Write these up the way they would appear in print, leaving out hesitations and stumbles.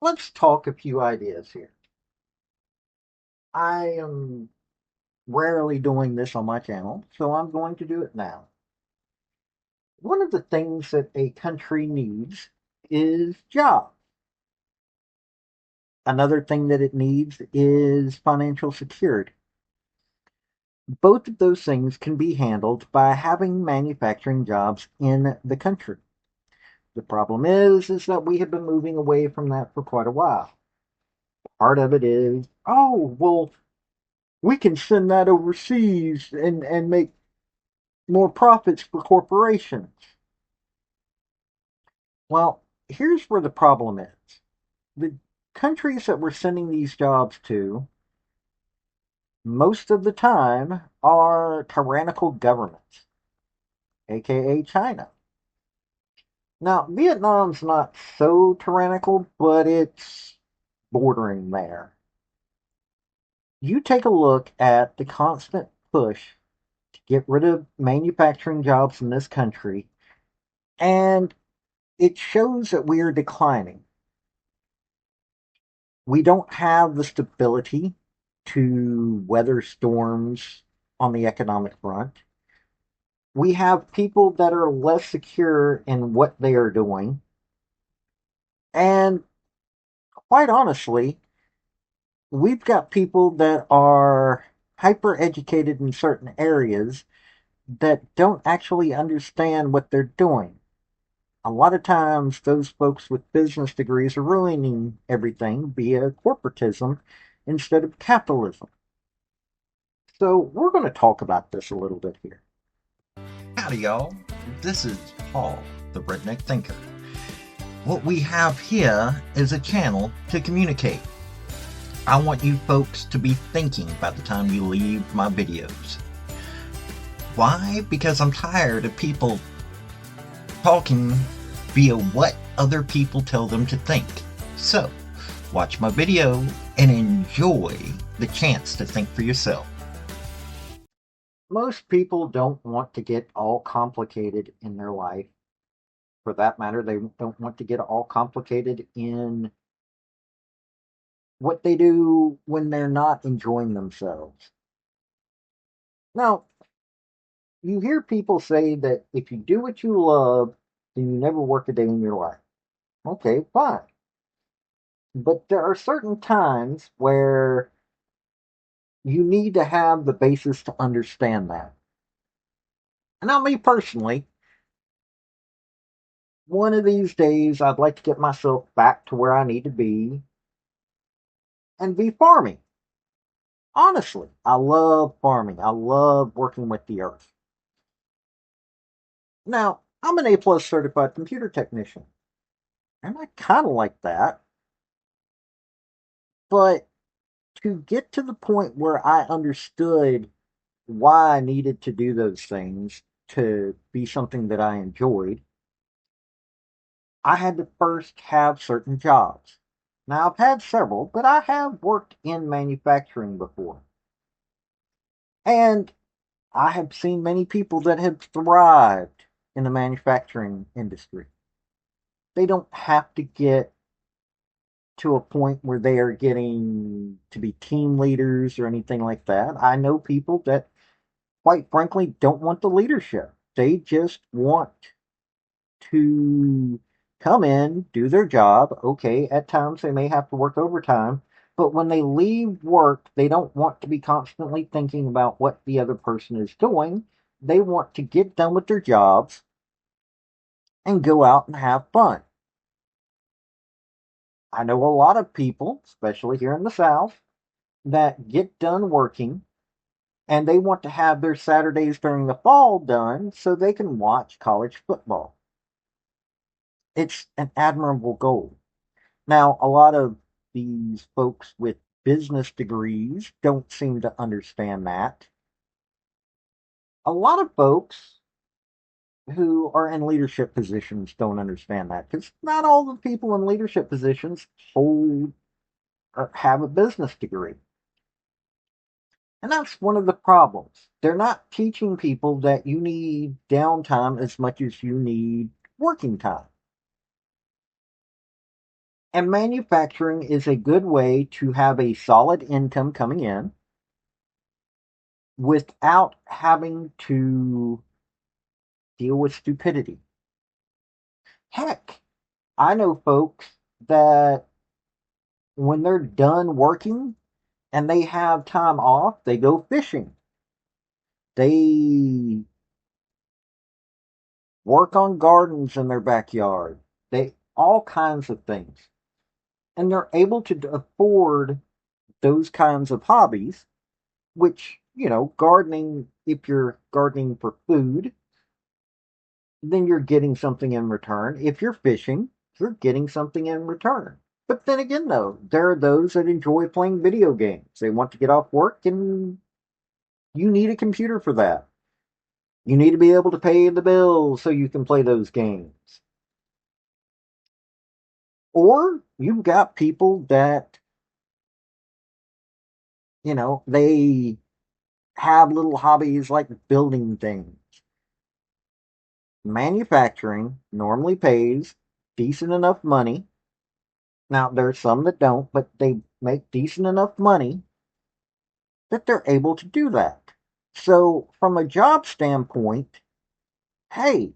Let's talk a few ideas here. I am rarely doing this on my channel, so I'm going to do it now. One of the things that a country needs is jobs. Another thing that it needs is financial security. Both of those things can be handled by having manufacturing jobs in the country. The problem is that we have been moving away from that for quite a while. Part of it is, oh, well, we can send that overseas and make more profits for corporations. Well, here's where the problem is. The countries that we're sending these jobs to, most of the time, are tyrannical governments, aka China. Now, Vietnam's not so tyrannical, but it's bordering there. You take a look at the constant push to get rid of manufacturing jobs in this country, and it shows that we are declining. We don't have the stability to weather storms on the economic front. We have people that are less secure in what they are doing. And quite honestly, we've got people that are hyper educated in certain areas that don't actually understand what they're doing. A lot of times, those folks with business degrees are ruining everything via corporatism instead of capitalism. So, we're going to talk about this a little bit here. Howdy, y'all. This is Paul, the Redneck Thinker. What we have here is a channel to communicate. I want you folks to be thinking by the time you leave my videos. Why? Because I'm tired of people talking via what other people tell them to think. So, watch my video and enjoy the chance to think for yourself. Most people don't want to get all complicated in their life. For that matter, they don't want to get all complicated in what they do when they're not enjoying themselves. Now, you hear people say that if you do what you love, then you never work a day in your life. Okay, fine. But there are certain times where you need to have the basis to understand that. And now, me personally, one of these days, I'd like to get myself back to where I need to be and be farming. Honestly, I love farming. I love working with the earth. Now, I'm an A plus certified computer technician, and I kind of like that. But to get to the point where I understood why I needed to do those things to be something that I enjoyed, I had to first have certain jobs. Now, I've had several, but I have worked in manufacturing before. And I have seen many people that have thrived in the manufacturing industry. They don't have to get to a point where they are getting to be team leaders or anything like that. I know people that, quite frankly, don't want the leadership. They just want to come in, do their job. Okay, at times they may have to work overtime, but when they leave work, they don't want to be constantly thinking about what the other person is doing. They want to get done with their jobs and go out and have fun. I know a lot of people, especially here in the South, that get done working and they want to have their Saturdays during the fall done so they can watch college football. It's an admirable goal. Now, a lot of these folks with business degrees don't seem to understand that. A lot of folks who are in leadership positions don't understand that because not all the people in leadership positions hold or have a business degree. And that's one of the problems. They're not teaching people that you need downtime as much as you need working time. And manufacturing is a good way to have a solid income coming in without having to deal with stupidity. Heck, I know folks that when they're done working and they have time off, they go fishing. They work on gardens in their backyard. They all kinds of things. And they're able to afford those kinds of hobbies, which, gardening, if you're gardening for food, then you're getting something in return. If you're fishing, you're getting something in return. But then again, though, there are those that enjoy playing video games. They want to get off work, and you need a computer for that. You need to be able to pay the bills so you can play those games. Or you've got people that, they have little hobbies like building things. Manufacturing normally pays decent enough money. Now, there's some that don't, but they make decent enough money that they're able to do that. So, from a job standpoint, hey,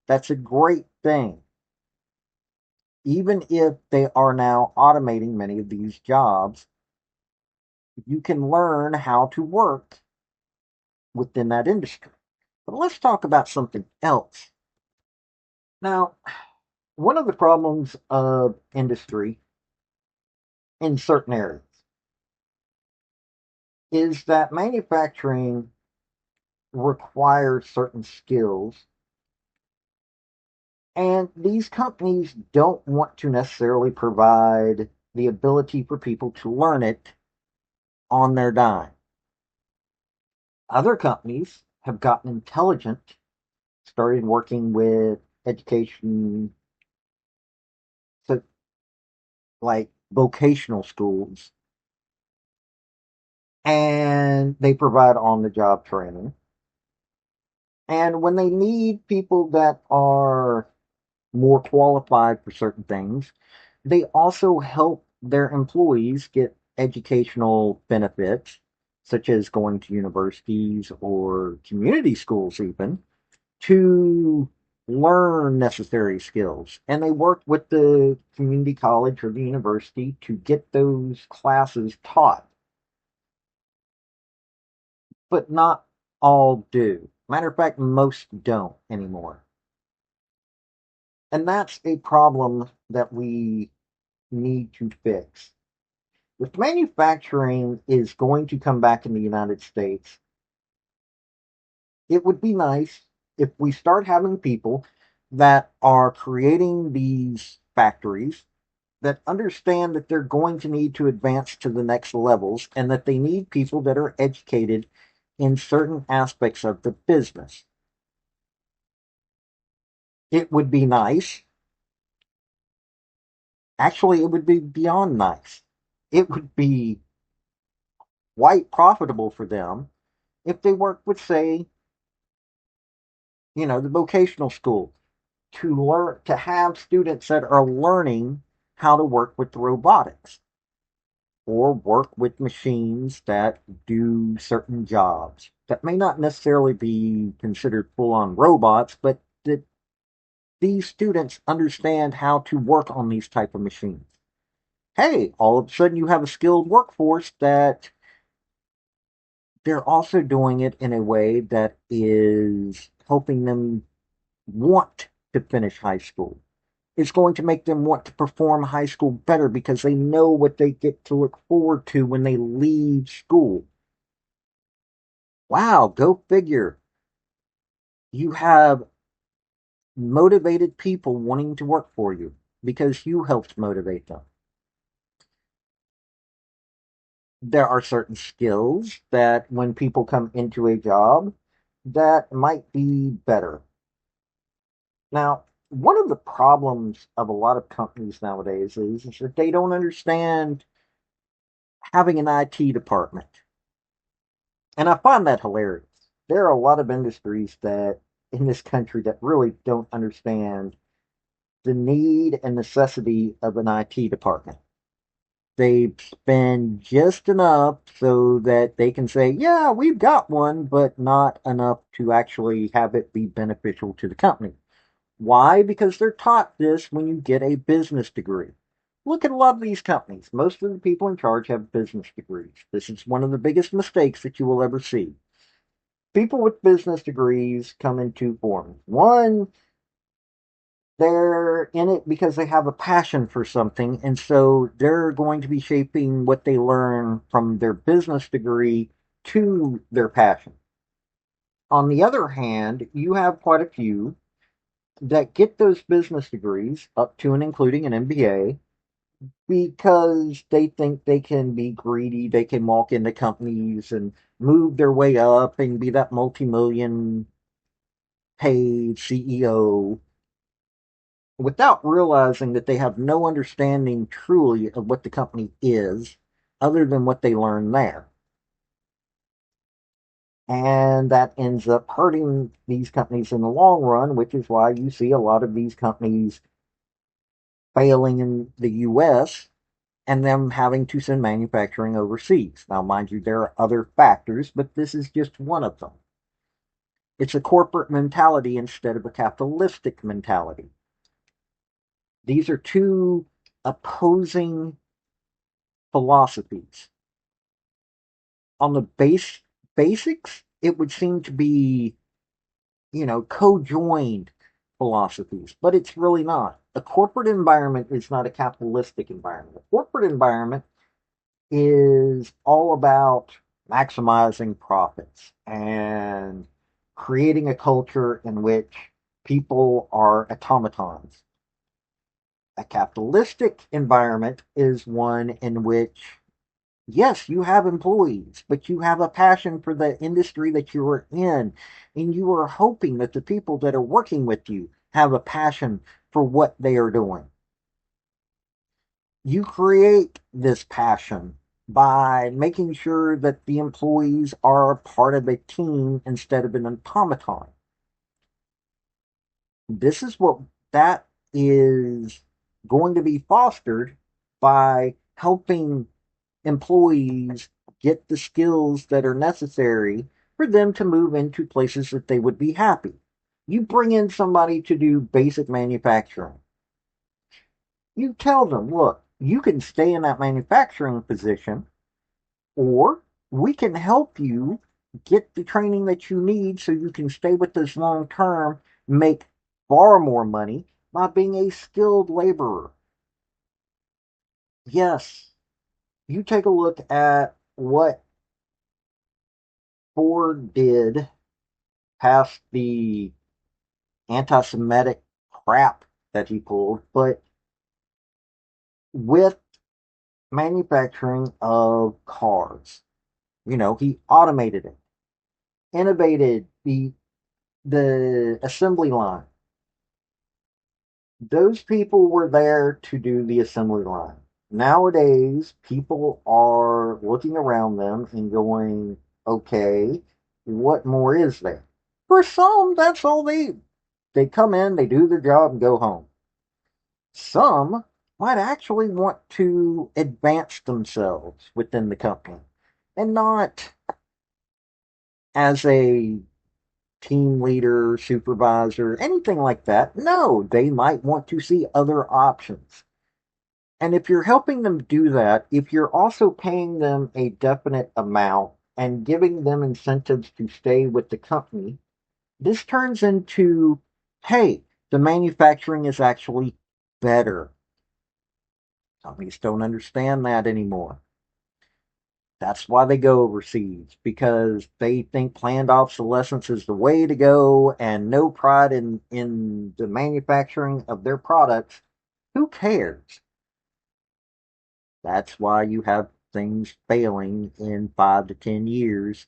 that's a great thing. Even if they are now automating many of these jobs, you can learn how to work within that industry. But let's talk about something else. Now, one of the problems of industry in certain areas is that manufacturing requires certain skills, and these companies don't want to necessarily provide the ability for people to learn it on their dime. Other companies have gotten intelligent, started working with education, so like vocational schools, and they provide on the job training. And when they need people that are more qualified for certain things, they also help their employees get educational benefits, such as going to universities or community schools, even to learn necessary skills. And they work with the community college or the university to get those classes taught, but not all do. Matter of fact, most don't anymore. And that's a problem that we need to fix. If manufacturing is going to come back in the United States, it would be nice if we start having people that are creating these factories that understand that they're going to need to advance to the next levels and that they need people that are educated in certain aspects of the business. It would be nice. Actually, it would be beyond nice. It would be quite profitable for them if they worked with, say, the vocational school to learn to have students that are learning how to work with robotics or work with machines that do certain jobs that may not necessarily be considered full on robots, but that these students understand how to work on these type of machines. Hey, all of a sudden you have a skilled workforce that they're also doing it in a way that is helping them want to finish high school. It's going to make them want to perform high school better because they know what they get to look forward to when they leave school. Wow, go figure. You have motivated people wanting to work for you because you helped motivate them. There are certain skills that when people come into a job that might be better. Now, one of the problems of a lot of companies nowadays is that they don't understand having an IT department. And I find that hilarious. There are a lot of industries that in this country that really don't understand the need and necessity of an IT department. They spend just enough so that they can say, yeah, we've got one, but not enough to actually have it be beneficial to the company. Why? Because they're taught this when you get a business degree. Look at a lot of these companies. Most of the people in charge have business degrees. This is one of the biggest mistakes that you will ever see. People with business degrees come in two forms. One, they're in it because they have a passion for something, and so they're going to be shaping what they learn from their business degree to their passion. On the other hand, you have quite a few that get those business degrees up to and including an MBA because they think they can be greedy, they can walk into companies and move their way up and be that multi-million paid CEO without realizing that they have no understanding truly of what the company is other than what they learn there. And that ends up hurting these companies in the long run, which is why you see a lot of these companies failing in the US and them having to send manufacturing overseas. Now, mind you, there are other factors, but this is just one of them. It's a corporate mentality instead of a capitalistic mentality. These are two opposing philosophies. On the basics, it would seem to be, co-joined philosophies, but it's really not. A corporate environment is not a capitalistic environment. A corporate environment is all about maximizing profits and creating a culture in which people are automatons. A capitalistic environment is one in which, yes, you have employees, but you have a passion for the industry that you are in, and you are hoping that the people that are working with you have a passion for what they are doing. You create this passion by making sure that the employees are part of a team instead of an automaton. This is what that is going to be fostered by helping employees get the skills that are necessary for them to move into places that they would be happy. You bring in somebody to do basic manufacturing. You tell them, look, you can stay in that manufacturing position, or we can help you get the training that you need so you can stay with us long term, make far more money by being a skilled laborer. Yes, you take a look at what Ford did past the anti Semitic crap that he pulled, but with manufacturing of cars. He automated it, innovated the assembly line. Those people were there to do the assembly line. Nowadays, people are looking around them and going, okay, what more is there? For some, that's all they come in, they do their job and go home. Some might actually want to advance themselves within the company and not as a team leader, supervisor, anything like that. No, they might want to see other options. And if you're helping them do that, if you're also paying them a definite amount and giving them incentives to stay with the company, this turns into, hey, the manufacturing is actually better. Companies don't understand that anymore. That's why they go overseas, because they think planned obsolescence is the way to go and no pride in the manufacturing of their products. Who cares? That's why you have things failing in 5 to 10 years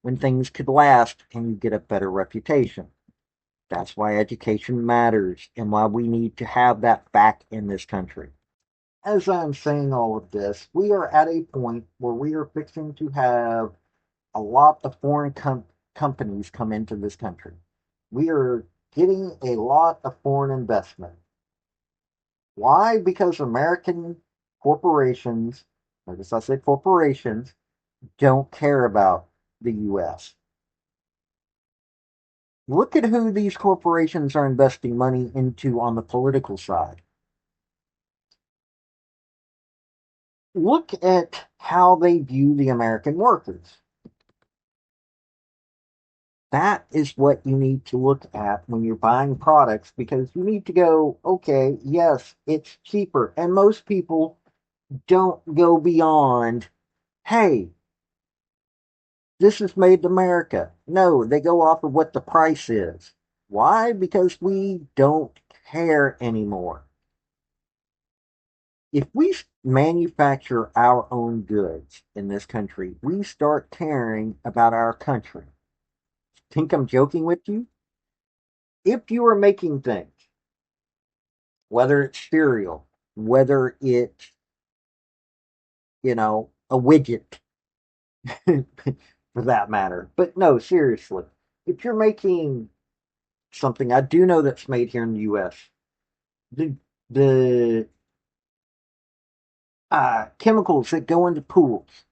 when things could last and you get a better reputation. That's why education matters and why we need to have that back in this country. As I'm saying all of this, we are at a point where we are fixing to have a lot of foreign companies come into this country. We are getting a lot of foreign investment. Why? Because American corporations, notice I said corporations, don't care about the U.S. Look at who these corporations are investing money into on the political side. Look at how they view the American workers. That is what you need to look at when you're buying products because you need to go, okay, yes, it's cheaper. And most people don't go beyond, hey, this is made in America. No, they go off of what the price is. Why? Because we don't care anymore. If we manufacture our own goods in this country, we start caring about our country. Think I'm joking with you? If you are making things, whether it's cereal, whether it's, a widget for that matter. But no, seriously, if you're making something, I do know that's made here in the US, the, the chemicals that go into pools.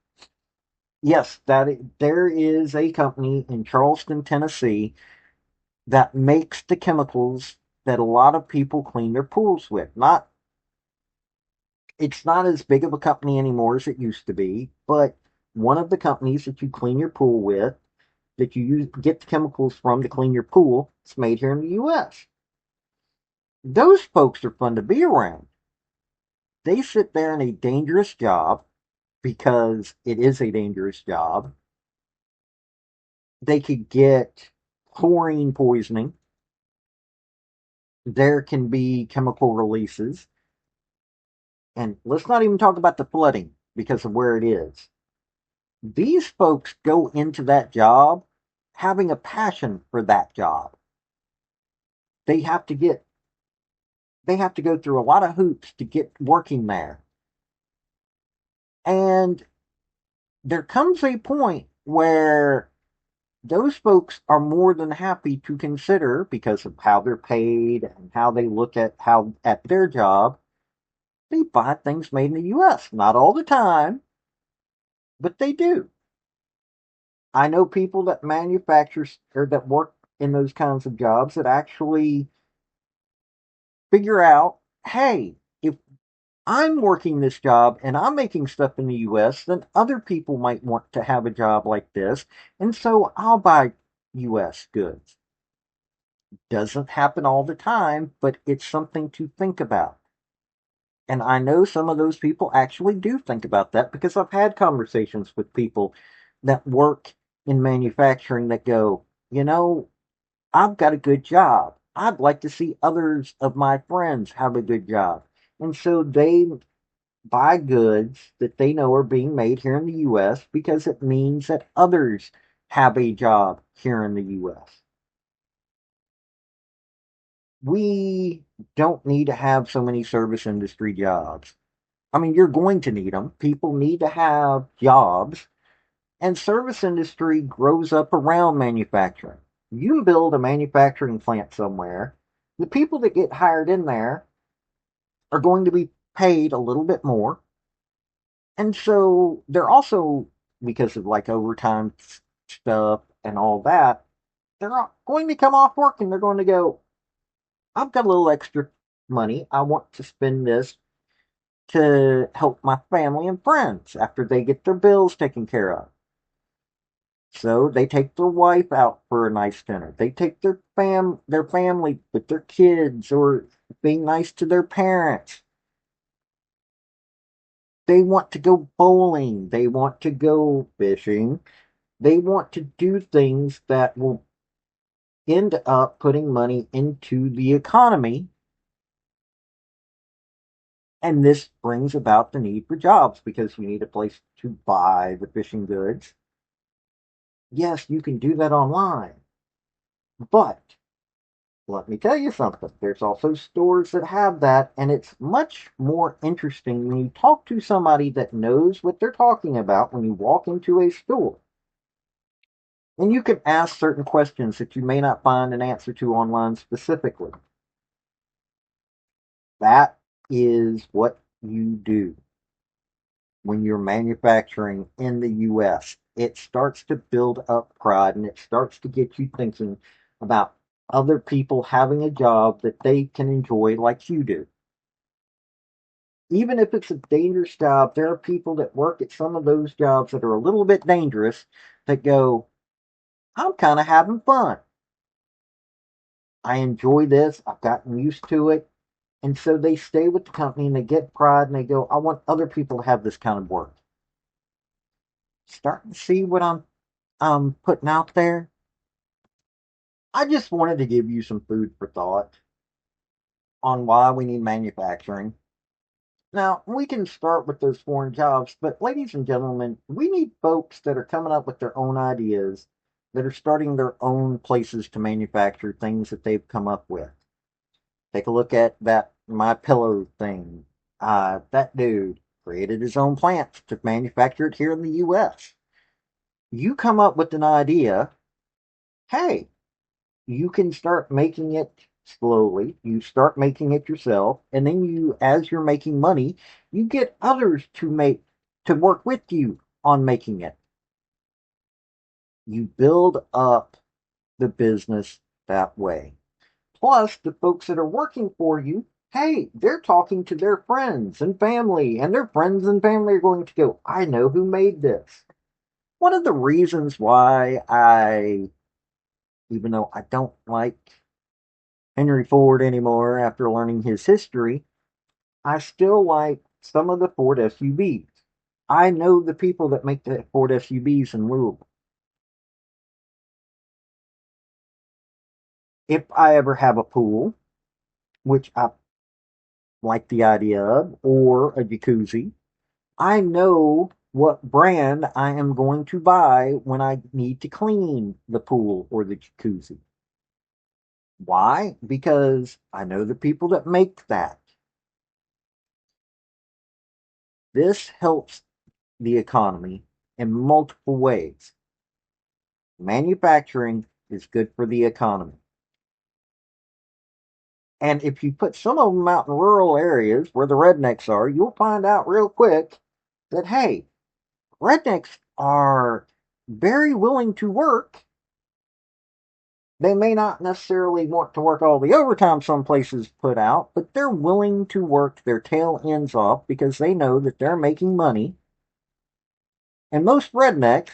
Yes, there is a company in Charleston, Tennessee that makes the chemicals that a lot of people clean their pools with. Not It's not as big of a company anymore as it used to be, but one of the companies that you clean your pool with, that you get the chemicals from to clean your pool, it's made here in the US. Those folks are fun to be around. They sit there in a dangerous job because it is a dangerous job. They could get chlorine poisoning. There can be chemical releases. And let's not even talk about the flooding because of where it is. These folks go into that job having a passion for that job. They have to get they have to go through a lot of hoops to get working there. And there comes a point where those folks are more than happy to consider, because of how they're paid and how they look at their job, they buy things made in the US. Not all the time, but they do. I know people that manufacture or that work in those kinds of jobs that actually figure out, hey, if I'm working this job and I'm making stuff in the US, then other people might want to have a job like this. And so I'll buy US goods. Doesn't happen all the time, but it's something to think about. And I know some of those people actually do think about that because I've had conversations with people that work in manufacturing that go, I've got a good job. I'd like to see others of my friends have a good job. And so they buy goods that they know are being made here in the US because it means that others have a job here in the US. We don't need to have so many service industry jobs. I mean, you're going to need them. People need to have jobs, and service industry grows up around manufacturing. You build a manufacturing plant somewhere, the people that get hired in there are going to be paid a little bit more. And so they're also, because of like overtime stuff and all that, they're not going to come off work and they're going to go, I've got a little extra money. I want to spend this to help my family and friends after they get their bills taken care of. So they take their wife out for a nice dinner. They take their family with their kids, or being nice to their parents. They want to go bowling. They want to go fishing. They want to do things that will end up putting money into the economy. And this brings about the need for jobs because you need a place to buy the fishing goods. Yes, you can do that online, but let me tell you something. There's also stores that have that, and it's much more interesting when you talk to somebody that knows what they're talking about when you walk into a store. And you can ask certain questions that you may not find an answer to online specifically. That is what you do when you're manufacturing in the US. It starts to build up pride and it starts to get you thinking about other people having a job that they can enjoy like you do. Even if it's a dangerous job, there are people that work at some of those jobs that are a little bit dangerous that go, I'm kind of having fun. I enjoy this. I've gotten used to it. And so they stay with the company and they get pride and they go, I want other people to have this kind of work. Starting to see what I'm putting out there. I just wanted to give you some food for thought on why we need manufacturing. Now, we can start with those foreign jobs, but ladies and gentlemen, we need folks that are coming up with their own ideas, that are starting their own places to manufacture things that they've come up with. Take a look at that My Pillow thing. That dude created his own plant to manufacture it here in the US. You come up with an idea, hey, you can start making it slowly. You start making it yourself, and then as you're making money, you get others to work with you on making it. You build up the business that way. Plus, the folks that are working for you, hey, they're talking to their friends and family, and their friends and family are going to go, I know who made this. One of the reasons why even though I don't like Henry Ford anymore after learning his history, I still like some of the Ford SUVs. I know the people that make the Ford SUVs in Louisville. If I ever have a pool, which I like the idea of, or a jacuzzi, I know what brand I am going to buy when I need to clean the pool or the jacuzzi. Why? Because I know the people that make that. This helps the economy in multiple ways. Manufacturing is good for the economy. And if you put some of them out in rural areas where the rednecks are, you'll find out real quick that, hey, rednecks are very willing to work. They may not necessarily want to work all the overtime some places put out, but they're willing to work their tail ends off because they know that they're making money. And most rednecks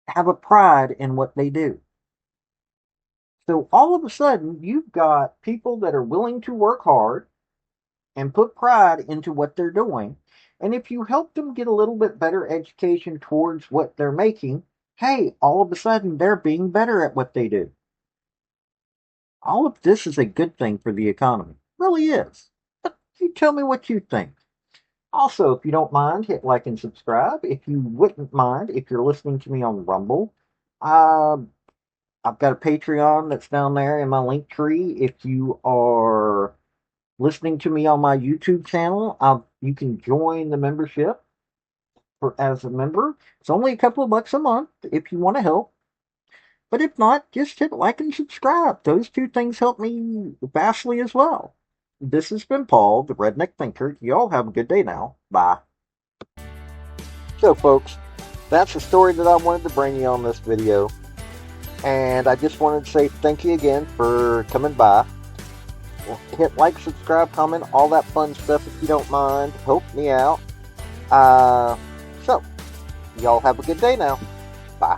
have a pride in what they do. So all of a sudden, you've got people that are willing to work hard and put pride into what they're doing. And if you help them get a little bit better education towards what they're making, hey, all of a sudden they're being better at what they do. All of this is a good thing for the economy. It really is. But you tell me what you think. Also, if you don't mind, hit like and subscribe. If you wouldn't mind, if you're listening to me on Rumble, uh, I've got a Patreon that's down there in my link tree. If you are listening to me on my YouTube channel, you can join the membership as a member. It's only a couple of bucks a month if you want to help. But if not, just hit like and subscribe. Those two things help me vastly as well. This has been Paul, the Redneck Thinker. Y'all have a good day now. Bye. So, folks, that's the story that I wanted to bring you on this video. And I just wanted to say thank you again for coming by. Hit like, subscribe, comment, all that fun stuff if you don't mind. Help me out. So, y'all have a good day now. Bye.